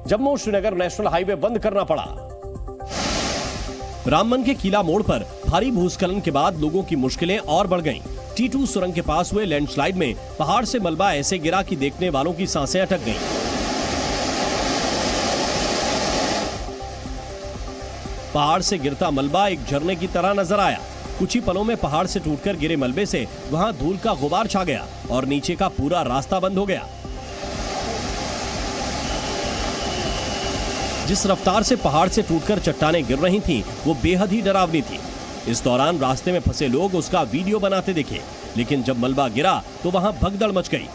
जम्मू श्रीनगर नेशनल हाईवे बंद करना पड़ा। रामबन के किला मोड़ पर भारी भूस्खलन के बाद लोगों की मुश्किलें और बढ़ गईं। T2 सुरंग के पास हुए लैंडस्लाइड में पहाड़ से मलबा ऐसे गिरा कि देखने वालों की सांसें अटक गईं। पहाड़ से गिरता मलबा एक झरने की तरह नजर आया। कुछ ही पलों में पहाड़ से टूटकर गिरे मलबे से वहां धूल का गुबार छा गया और नीचे का पूरा रास्ता बंद हो गया। जिस रफ्तार से पहाड़ से टूटकर चट्टानें गिर रही थीं, वो बेहद ही डरावनी थी। इस दौरान रास्ते में फंसे लोग उसका वीडियो बनाते दिखे, लेकिन जब मलबा गिरा तो वहां भगदड़ मच गई।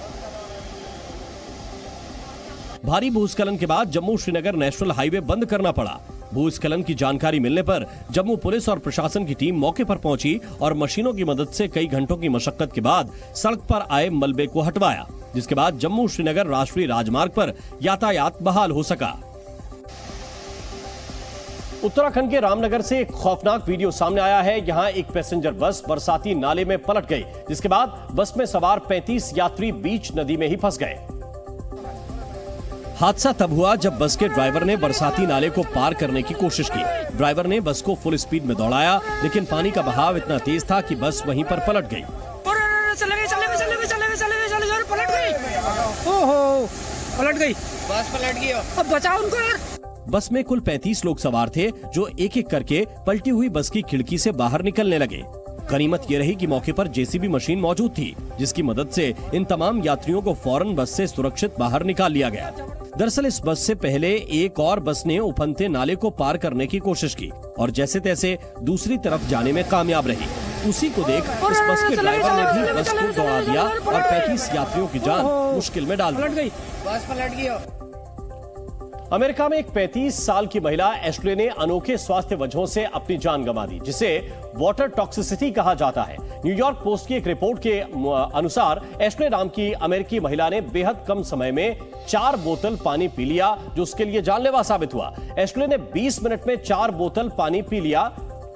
भारी भूस्खलन के बाद जम्मू श्रीनगर नेशनल हाईवे बंद करना पड़ा। भूस्खलन की जानकारी मिलने पर जम्मू पुलिस और प्रशासन की टीम मौके पर पहुंची और मशीनों की मदद से कई घंटों की मशक्कत के बाद सड़क पर आए मलबे को हटवाया, जिसके बाद जम्मू श्रीनगर राष्ट्रीय राजमार्ग पर यातायात बहाल हो सका। उत्तराखंड के रामनगर से एक खौफनाक वीडियो सामने आया है। यहां एक पैसेंजर बस बरसाती नाले में पलट गई, जिसके बाद बस में सवार 35 यात्री बीच नदी में ही फंस गए। हादसा तब हुआ जब बस के ड्राइवर ने बरसाती नाले को पार करने की कोशिश की। ड्राइवर ने बस को फुल स्पीड में दौड़ाया, लेकिन पानी का बहाव इतना तेज था कि बस वहीं पर पलट गई। पलट गई बस, पलट गई। अब बचाओ उनको यार। बस में कुल 35 लोग सवार थे, जो एक एक करके पलटी हुई बस की खिड़की से बाहर निकलने लगे। गनीमत ये रही कि मौके पर जेसीबी मशीन मौजूद थी, जिसकी मदद से इन तमाम यात्रियों को फौरन बस से सुरक्षित बाहर निकाल लिया गया। दरअसल इस बस से पहले एक और बस ने उफनते नाले को पार करने की कोशिश की और जैसे तैसे दूसरी तरफ जाने में कामयाब रही। उसी को देख इस बस के ड्राइवर ने भी बस को दौड़ा दिया और 35 यात्रियों की जान मुश्किल में डाल दी। बस पलट गई। अमेरिका में एक 35 साल की महिला एश्ले ने अनोखे स्वास्थ्य वजहों से अपनी जान गंवा दी, जिसे वाटर टॉक्सिसिटी कहा जाता है। न्यूयॉर्क पोस्ट की एक रिपोर्ट के अनुसार एश्ले नाम की अमेरिकी महिला ने बेहद कम समय में 4 बोतल पानी पी लिया, जो उसके लिए जानलेवा साबित हुआ। एश्ले ने 20 मिनट में 4 बोतल पानी पी लिया।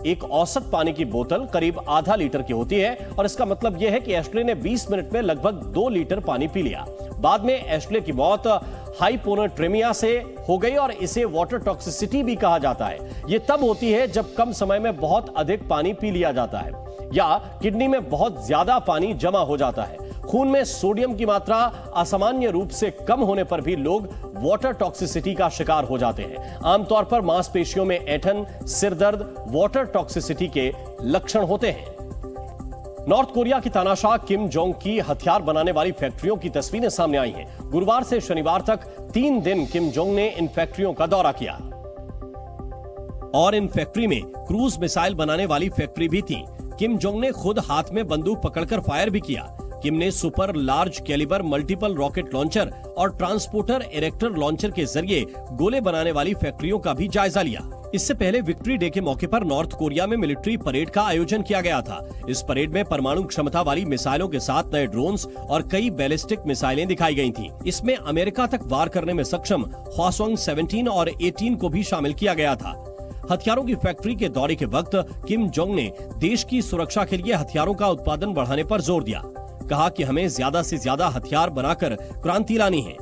एक औसत पानी की बोतल करीब आधा लीटर की होती है और इसका मतलब यह है कि एश्ले ने 20 मिनट में लगभग 2 लीटर पानी पी लिया। बाद में एश्ले की मौत हाइपोनेट्रेमिया से हो गई और इसे वाटर टॉक्सिसिटी भी कहा जाता है। यह तब होती है जब कम समय में बहुत अधिक पानी पी लिया जाता है या किडनी में बहुत ज्यादा पानी जमा हो जाता है। खून में सोडियम की मात्रा असामान्य रूप से कम होने पर भी लोग वाटर टॉक्सिसिटी का शिकार हो जाते हैं। आमतौर पर मांसपेशियों में ऐंठन, सिरदर्द वाटर टॉक्सिसिटी के लक्षण होते हैं। नॉर्थ कोरिया की तानाशाह किम जोंग की हथियार बनाने वाली फैक्ट्रियों की तस्वीरें सामने आई हैं। गुरुवार से शनिवार तक 3 दिन किम जोंग ने इन फैक्ट्रियों का दौरा किया और इन फैक्ट्री में क्रूज मिसाइल बनाने वाली फैक्ट्री भी थी। किम जोंग ने खुद हाथ में बंदूक पकड़कर फायर भी किया। किम ने super large calibre multiple rocket launcher और ट्रांसपोर्टर इरेक्टर लॉन्चर के जरिए गोले बनाने वाली फैक्ट्रियों का भी जायजा लिया। इससे पहले विक्ट्री डे के मौके पर नॉर्थ कोरिया में मिलिट्री परेड का आयोजन किया गया था। इस परेड में परमाणु क्षमता वाली मिसाइलों के साथ नए ड्रोन्स और कई बैलिस्टिक मिसाइलें दिखाई गई थीं। इसमें अमेरिका तक वार करने में सक्षम हवासोंग 17 और 18 को भी शामिल किया गया था। हथियारों की फैक्ट्री के दौरे के वक्त किम जोंग ने देश की सुरक्षा के लिए हथियारों का उत्पादन बढ़ाने पर जोर दिया। कहा कि हमें ज्यादा से ज्यादा हथियार बनाकर क्रांति लानी है।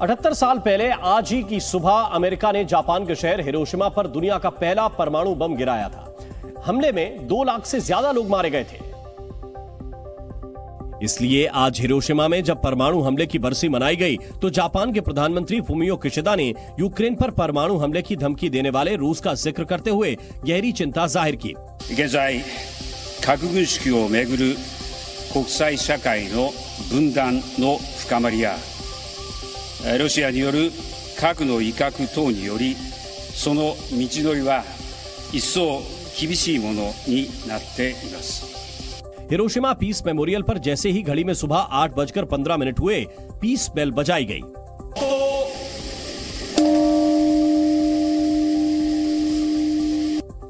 78 साल पहले आज ही की सुबह अमेरिका ने जापान के शहर हिरोशिमा पर दुनिया का पहला परमाणु बम गिराया था। हमले में 2 लाख से ज्यादा लोग मारे गए थे। इसलिए आज हिरोशिमा में जब परमाणु हमले की बरसी मनाई गई तो जापान के प्रधानमंत्री फुमियो किशिदा ने यूक्रेन पर परमाणु हमले की धमकी देने वाले रूस का जिक्र करते हुए गहरी चिंता जाहिर की। 現在核軍縮をめぐる国際社会の分断の深まりやロシアによる核の威嚇等によりその道のりは一層厳しいものになっています。हिरोशिमा पीस मेमोरियल पर जैसे ही घड़ी में सुबह 8:15 हुए पीस बेल बजाई गई।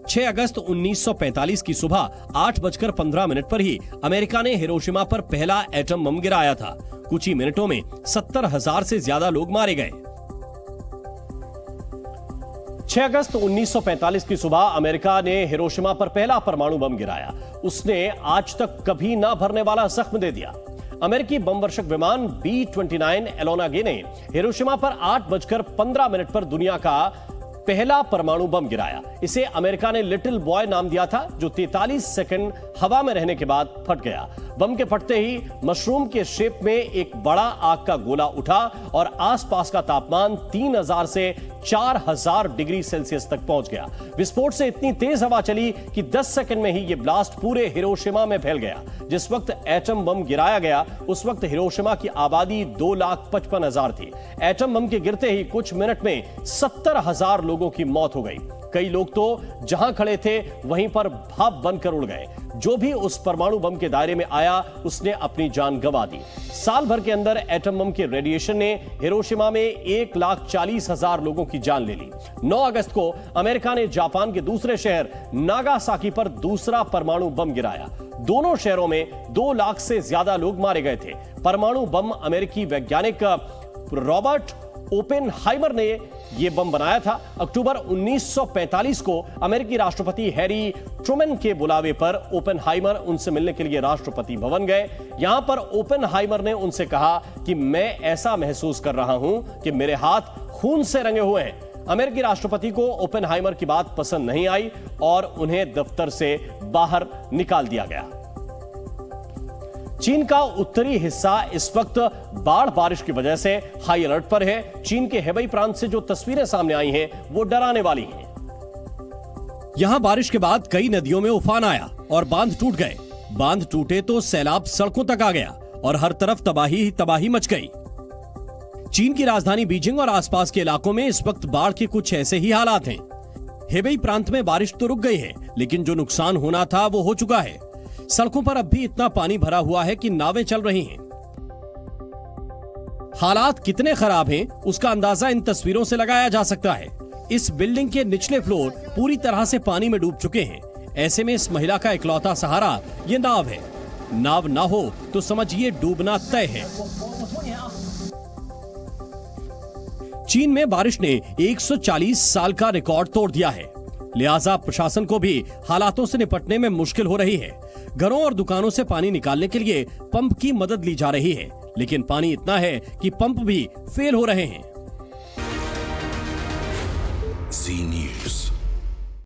6 अगस्त 1945 की सुबह 8:15 पर ही अमेरिका ने हिरोशिमा पर पहला एटम बम गिराया था। कुछ ही मिनटों में 70,000 से ज्यादा लोग मारे गए। 6 अगस्त 1945 की सुबह अमेरिका ने हिरोशिमा पर पहला परमाणु बम गिराया। उसने आज तक कभी ना भरने वाला जख्म दे दिया। अमेरिकी बम वर्षक विमान B-29 एलोना गे ने हिरोशिमा पर 8:15 पर दुनिया का पहला परमाणु बम गिराया। इसे अमेरिका ने लिटिल बॉय नाम दिया था, जो 43 सेकंड हवा में रहने के बाद फट गया। बम के फटते ही मशरूम के शेप में एक बड़ा आग का गोला उठा और आसपास का तापमान 3000 से 4000 डिग्री सेल्सियस तक पहुंच गया। विस्फोट से इतनी तेज हवा चली कि 10 सेकंड में ही यह ब्लास्ट पूरे हिरोशिमा में फैल गया। जिस वक्त एटम बम गिराया गया उस वक्त हिरोशिमा की आबादी 2,55,000 थी। एटम बम के गिरते ही कुछ मिनट में 70,000 लोगों की मौत हो गई। कई लोग तो जहां खड़े थे वहीं पर भाप बनकर उड़ गए। जो भी उस परमाणु बम के दायरे में आया उसने अपनी जान गंवा दी। साल भर के अंदर एटम बम के रेडिएशन ने हिरोशिमा में 1,40,000 लोगों की जान ले ली। 9 अगस्त को अमेरिका ने जापान के दूसरे शहर नागासाकी पर दूसरा परमाणु बम गिराया। दोनों शहरों में 2 लाख से ज्यादा लोग मारे गए थे। परमाणु बम अमेरिकी वैज्ञानिक रॉबर्ट ओपेनहाइमर ने यह बम बनाया था। अक्टूबर 1945 को अमेरिकी राष्ट्रपति हैरी ट्रूमैन के बुलावे पर ओपेनहाइमर उनसे मिलने के लिए राष्ट्रपति भवन गए। यहां पर ओपेनहाइमर ने उनसे कहा कि मैं ऐसा महसूस कर रहा हूं कि मेरे हाथ खून से रंगे हुए हैं। अमेरिकी राष्ट्रपति को ओपेनहाइमर की बात पसंद नहीं आई और उन्हें दफ्तर से बाहर निकाल दिया गया। चीन का उत्तरी हिस्सा इस वक्त बाढ़ बारिश की वजह से हाई अलर्ट पर है। चीन के हेबई प्रांत से जो तस्वीरें सामने आई हैं वो डराने वाली हैं। यहां बारिश के बाद कई नदियों में उफान आया और बांध टूट गए। बांध टूटे तो सैलाब सड़कों तक आ गया और हर तरफ तबाही ही तबाही मच गई। चीन की राजधानी बीजिंग और आसपास के इलाकों में इस वक्त बाढ़ के कुछ ऐसे ही हालात हैं। हेबई प्रांत में बारिश तो रुक गई है, लेकिन जो नुकसान होना था वो हो चुका है। सड़कों पर अब भी इतना पानी भरा हुआ है कि नावें चल रही हैं। हालात कितने खराब हैं उसका अंदाजा इन तस्वीरों से लगाया जा सकता है। इस बिल्डिंग के निचले फ्लोर पूरी तरह से पानी में डूब चुके हैं। ऐसे में इस महिला का इकलौता सहारा ये नाव है। नाव ना हो तो समझिए डूबना तय है। चीन में बारिश ने 140 साल का रिकॉर्ड तोड़ दिया है, लिहाजा प्रशासन को भी हालातों से निपटने में मुश्किल हो रही है। घरों और दुकानों से पानी निकालने के लिए पंप की मदद ली जा रही है, लेकिन पानी इतना है कि पंप भी फेल हो रहे हैं। Z News.